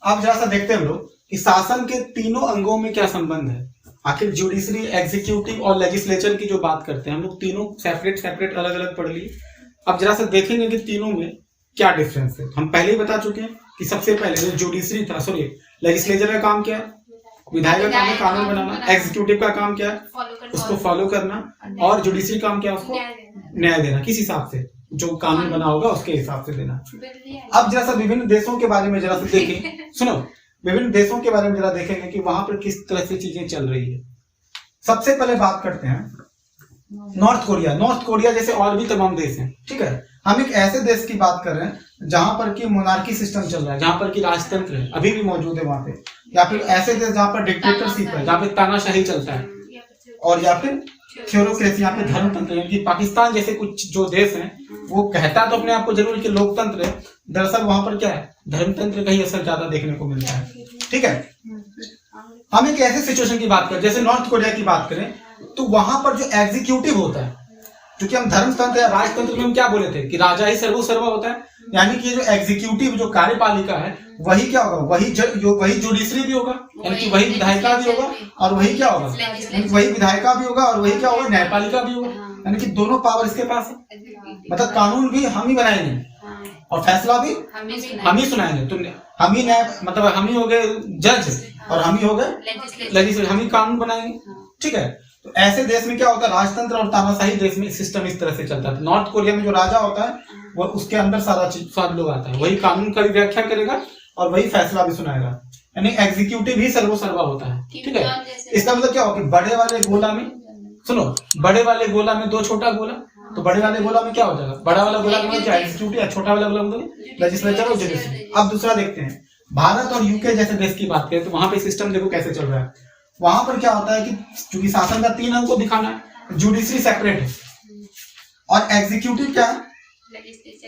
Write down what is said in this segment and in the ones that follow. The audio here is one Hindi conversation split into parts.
अब जरा सा देखते हैं हम लोग कि शासन के तीनों अंगों में क्या संबंध है। आखिर जुडिशरी, एग्जीक्यूटिव और लेजिस्लेचर की जो बात करते हैं हम लोग, तीनों सेपरेट सेपरेट अलग अलग पढ़ लिए। अब जरा सा देखेंगे कि तीनों में क्या डिफरेंस है। हम पहले ही बता चुके हैं कि सबसे पहले जो जुडिशरी था, सॉरी लेजिस्लेचर का काम क्या है, विधायक का काम है कानून बनाना। एग्जीक्यूटिव का काम क्या है, उसको फॉलो करना। और जुडिशरी काम क्या है, उसको न्याय देना, किस हिसाब से, जो कानून बना होगा उसके हिसाब से देना। अब जरा सा विभिन्न देशों के बारे में जरा सा देखें, सुनो, विभिन्न देशों के बारे में जरा देखेंगे कि वहां पर किस तरह से चीजें चल रही है। सबसे पहले बात करते हैं नॉर्थ कोरिया। नॉर्थ कोरिया जैसे और भी तमाम देश हैं, ठीक है। हम एक ऐसे देश की बात कर रहे हैं जहां पर की मोनार्की सिस्टम चल रहा है, जहां पर की राजतंत्र है, अभी भी मौजूद है वहां पे। या फिर ऐसे देश जहां पर डिक्टेटरशिप है, जहां पे तानाशाही चलता है, और या फिर थ्योरोक्रेसी, यहाँ पे धर्मतंत्र। यानी कि पाकिस्तान जैसे कुछ जो देश हैं वो कहता तो अपने आप को जरूर कि लोकतंत्र है, दरअसल वहां पर क्या है, धर्मतंत्र का ही असर ज्यादा देखने को मिलता है, ठीक है। हम एक ऐसे सिचुएशन की बात करें जैसे नॉर्थ कोरिया की बात करें, तो वहां पर जो एग्जीक्यूटिव होता है, क्योंकि हम धर्मतंत्र या राजतंत्र में हम क्या बोले थे कि राजा ही सर्वोसर्वा होता है, यानी कि जो एग्जीक्यूटिव जो कार्यपालिका है वही क्या होगा, वही जुडिशरी भी होगा, यानी कि वही विधायिका भी होगा, और वही क्या होगा, वही विधायिका भी होगा, और वही क्या होगा, न्यायपालिका भी होगा। यानी कि दोनों पावर इसके पास है, मतलब कानून भी हम ही बनाएंगे और फैसला भी हम ही सुनाएंगे। तो हम ही न्याय, मतलब हम ही हो गए जज और हम ही हो गए लेजिस्लेचर, हम ही कानून बनाएंगे, ठीक है। तो ऐसे देश में क्या होता है, राजतंत्र और तानाशाही देश में सिस्टम इस तरह से चलता है। नॉर्थ कोरिया में जो राजा होता है वो उसके अंदर सारा लोग आता है, वही कानून का भी व्याख्या करेगा और वही फैसला भी सुनाएगा, यानी एग्जीक्यूटिव ही सर्वोसर्वा होता है, ठीक है। इसका मतलब क्या होगा कि बड़े वाले गोला में, सुनो, बड़े वाले गोला में दो छोटा गोला, तो बड़े वाले गोला में क्या हो जाएगा, बड़ा वाला गोला में क्या, एग्जीक्यूटिव, या छोटा वाला गोला में लेजिस्लेचर और जुडिशरी। अब दूसरा देखते हैं, भारत और यूके जैसे देश की बात करें तो वहां पे सिस्टम देखो कैसे चल रहा है। वहां पर क्या होता है कि चूंकि शासन का 3 अंग को दिखाना है, जुडिशरी सेपरेट है और एग्जीक्यूटिव क्या है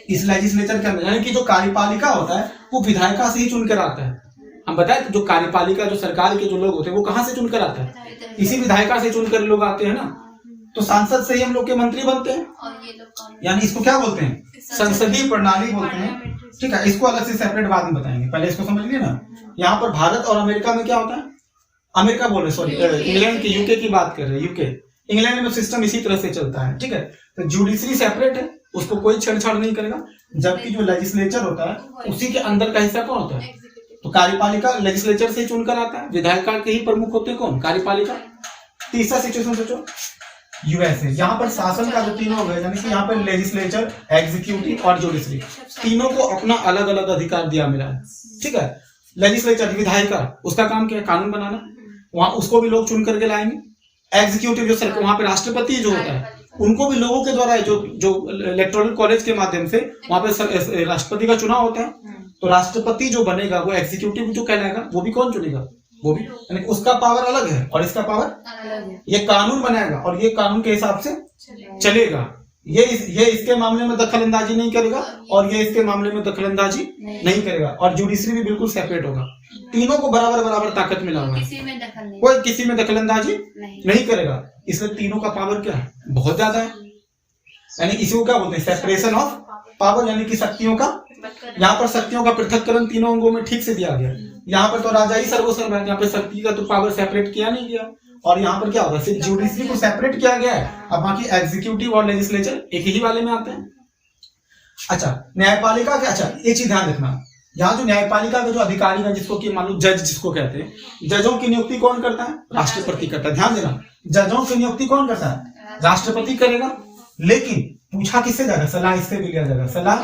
इस लेजिस्लेचर के अंदर, यानी कि जो कार्यपालिका होता है वो विधायिका से ही चुनकर आता है। हम बताए जो कार्यपालिका, जो सरकार के जो लोग होते हैं वो कहाँ से चुनकर आता है, इसी विधायिका से चुनकर लोग आते हैं ना। तो सांसद से ही हम लोग के मंत्री बनते हैं, यानी इसको क्या बोलते हैं, संसदीय प्रणाली बोलते हैं, ठीक है। इसको अलग से सेपरेट बाद में बताएंगे, पहले इसको समझ लिए ना। यहाँ पर भारत और अमेरिका में क्या होता है, अमेरिका बोल रहे, सॉरी इंग्लैंड की, यूके की बात कर रहे हैं, यूके, इंग्लैंड में सिस्टम इसी तरह से चलता है, ठीक है। तो जुडिशरी सेपरेट है, उसको कोई छेड़छाड़ नहीं करेगा, जबकि जो लेजिस्लेचर होता है उसी के अंदर का हिस्सा कौन होता है, तो कार्यपालिका लेजिस्लेचर से चुनकर आता है, विधायिका के ही प्रमुख होते हैं कौन, कार्यपालिका। तीसरा सिचुएशन सोचो, यूएसए, यहाँ पर शासन का जो तीनों है, यानी कि यहाँ पर लेजिस्लेचर, एग्जीक्यूटिव और जुडिशरी, तीनों को अपना अलग अलग अधिकार दिया मिला है, ठीक है। लेजिस्लेचर विधायिका, उसका काम क्या है, कानून बनाना, वहां उसको भी लोग चुन करके लाएंगे। एग्जीक्यूटिव जो सरकार, वहां पे राष्ट्रपति जो होता है उनको भी लोगों के द्वारा, जो इलेक्टोरल कॉलेज के माध्यम से वहां पे राष्ट्रपति का चुनाव होता है। तो राष्ट्रपति जो बनेगा वो एग्जीक्यूटिव जो कहलाएगा, वो भी कौन चुनेगा, वो भी, यानी उसका पावर अलग है और इसका पावर अलग है। ये कानून बनाएगा और ये कानून के हिसाब से चलेगा, ये इसके मामले में दखल अंदाजी नहीं करेगा और ये इसके मामले में दखल अंदाजी नहीं करेगा, और जुडिशरी भी बिल्कुल सेपरेट होगा। तीनों को बराबर बराबर ताकत मिला हुआ है, कोई किसी में दखल अंदाजी नहीं करेगा, इसलिए तीनों का पावर क्या है, बहुत ज्यादा है। यानी इसी को क्या बोलते हैं, सेपरेशन ऑफ पावर, यानी कि शक्तियों का, यहाँ पर शक्तियों का पृथक्करण तीनों अंगों में ठीक से दिया गया। यहाँ पर तो राजा ही सर्वोसर्वा है, यहाँ पे शक्ति का तो पावर सेपरेट किया नहीं गया, और यहाँ पर क्या होगा, सिर्फ जुडिशरी को सेपरेट किया गया है, अब बाकी एग्जीक्यूटिव और लेजिस्लेचर एक ही वाले में आते हैं। अच्छा, न्यायपालिका क्या, अच्छा ये चीज ध्यान रखना, यहाँ जो न्यायपालिका का जो अधिकारी है, जिसको कि मान लो जज जिसको कहते हैं, जजों की नियुक्ति कौन करता है, राष्ट्रपति करता है। ध्यान देना, जजों की नियुक्ति कौन करता है, राष्ट्रपति करेगा, लेकिन पूछा किससे जाएगा, सलाह इससे भी लिया जाएगा, सलाह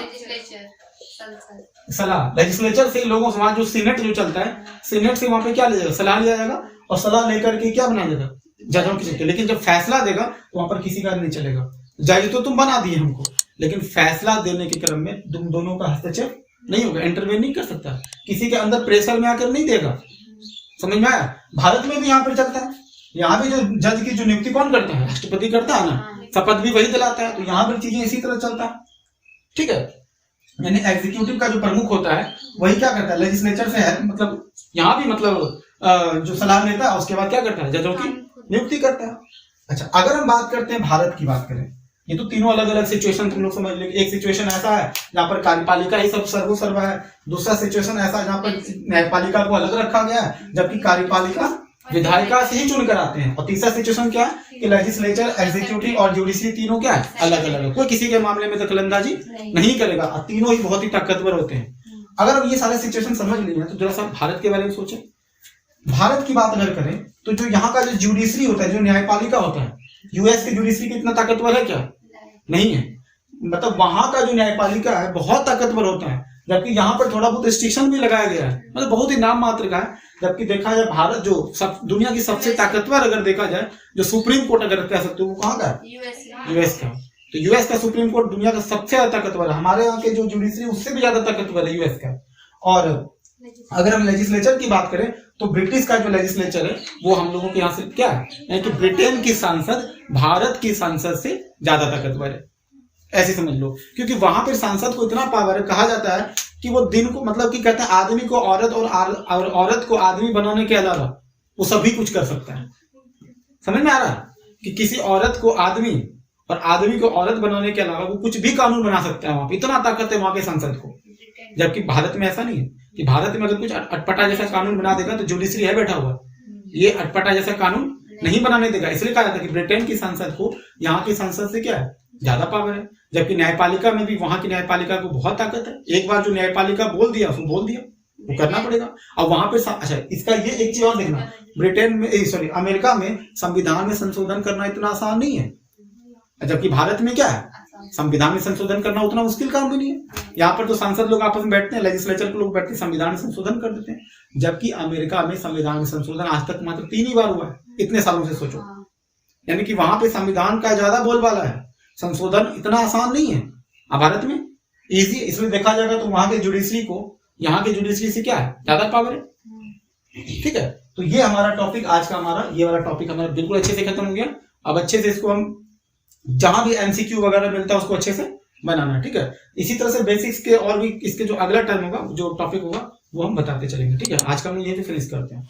लेजिस्लेचर से, लोगों से, वहां जो सीनेट जो चलता है, सीनेट से वहां पे क्या लिया जाएगा, सलाह लिया जाएगा, और सलाह लेकर के क्या बनाया जाएगा, जजों की नियुक्ति। लेकिन जब फैसला देगा तो वहां पर किसी का नहीं चलेगा, जज तो तुम बना दिए हमको, लेकिन फैसला देने के क्रम में तुम दोनों का हस्तक्षेप नहीं होगा, इंटरवेन नहीं कर सकता, किसी के अंदर प्रेशर में आकर नहीं देगा। समझ में आया, भारत में भी यहाँ पर चलता है, यहाँ भी जो जज की जो नियुक्ति कौन करता है, राष्ट्रपति करता है ना, शपथ भी वही दिलाता है, तो यहाँ पर चीजें इसी तरह चलता है, ठीक है। यानी एग्जीक्यूटिव का जो प्रमुख होता है वही क्या करता है, लेजिस्लेचर से है, मतलब यहाँ भी मतलब जो सलाह लेता है, उसके बाद क्या करता है, जजों की नियुक्ति करता है। अच्छा, अगर हम बात करते हैं भारत की बात करें, ये तो तीनों अलग अलग सिचुएशन तुम लोग समझ लो। एक सिचुएशन ऐसा है जहाँ पर कार्यपालिका ही सब सर्वोसर्वा है, दूसरा सिचुएशन ऐसा है जहाँ पर न्यायपालिका को अलग रखा गया है जबकि कार्यपालिका विधायिका से ही चुन कर आते हैं, और तीसरा सिचुएशन क्या है कि लेजिस्लेचर, एग्जीक्यूटिव और जुडिशरी तीनों क्या है, अलग अलग है। कोई किसी के मामले में दखलंदाजी नहीं करेगा और तीनों ही बहुत ही ताकतवर होते हैं। अगर अब ये सारे सिचुएशन समझ लिए तो जरा सा भारत के बारे में सोचें। भारत की बात अगर करें तो जो यहाँ का जो जुडिशरी होता है, जो न्यायपालिका होता है, यूएस की जुडिशरी कितना ताकतवर है क्या? नहीं है। मतलब वहां का जो न्यायपालिका है बहुत ताकतवर होता है, जबकि यहाँ पर थोड़ा बहुत रिस्ट्रिक्शन भी लगाया गया है, मतलब बहुत ही नाम मात्र का है। जबकि देखा जाए भारत जो दुनिया की सबसे ताकतवर अगर देखा जाए जो सुप्रीम कोर्ट अगर कह सकते हो वो कहाँ का है? यूएस का। तो यूएस का सुप्रीम कोर्ट दुनिया का सबसे ज्यादा ताकतवर है। हमारे यहाँ के जो जुडिशरी उससे भी ज्यादा ताकतवर है यूएस का। और अगर हम लेजिस्लेचर की बात करें तो ब्रिटिश का जो लेजिस्लेचर है वो हम लोगों के यहाँ से क्या है, यानी कि ब्रिटेन की सांसद भारत की सांसद से ज्यादा ताकतवर है, ऐसे समझ लो। क्योंकि वहां पर सांसद को इतना पावर है, कहा जाता है कि वो दिन को मतलब कि कहते हैं आदमी को औरत और औरत को आदमी बनाने के अलावा वो सभी कुछ कर सकता है। समझ में आ रहा है कि किसी औरत को आदमी और आदमी को औरत बनाने के अलावा वो कुछ भी कानून बना सकता है। वहां पर इतना ताकत है वहां के सांसद को, जबकि भारत में ऐसा नहीं है कि भारत में अगर कुछ अटपटा जैसा कानून बना देगा तो जुडिशरी है बैठा हुआ, ये अटपटा जैसा कानून नहीं बनाने देगा। इसलिए कहा जाता है कि ब्रिटेन की संसद को यहाँ की संसद से क्या है, ज्यादा पावर है। जबकि न्यायपालिका में भी वहां की न्यायपालिका को बहुत ताकत है। एक बार जो न्यायपालिका बोल दिया उसको बोल दिया, वो करना पड़ेगा। और वहां पे अच्छा इसका ये एक चीज और देखना, ब्रिटेन में अमेरिका में संविधान में संशोधन करना इतना आसान नहीं है, जबकि भारत में क्या है, संविधान में संशोधन करना उतना मुश्किल काम भी नहीं है। यहाँ पर तो सांसद लोग आपस में बैठते हैं, लेजिस्लेचर के लोग बैठते हैं, संविधान में संशोधन कर देते हैं। जबकि अमेरिका में संविधान में संशोधन आज तक मात्र 3 ही बार हुआ है, इतने सालों से सोचो। यानी कि वहां पे संविधान का ज्यादा बोलबाला है, संशोधन इतना आसान नहीं है। भारत में इजी, इसलिए देखा जाएगा तो वहां के जुडिशरी को यहाँ के जुडिशरी से क्या है, ज्यादा पावर है। ठीक है, तो ये हमारा टॉपिक आज का, हमारा ये वाला टॉपिक हमारा बिल्कुल अच्छे से खत्म हो गया। अब अच्छे से इसको हम जहां भी एमसीक्यू वगैरह मिलता है उसको अच्छे से बनाना है। ठीक है, इसी तरह से बेसिक्स के और भी इसके जो अगला टर्म होगा, जो टॉपिक होगा वो हम बताते चलेंगे। ठीक है, आज का हम यही फिनिश करते हैं।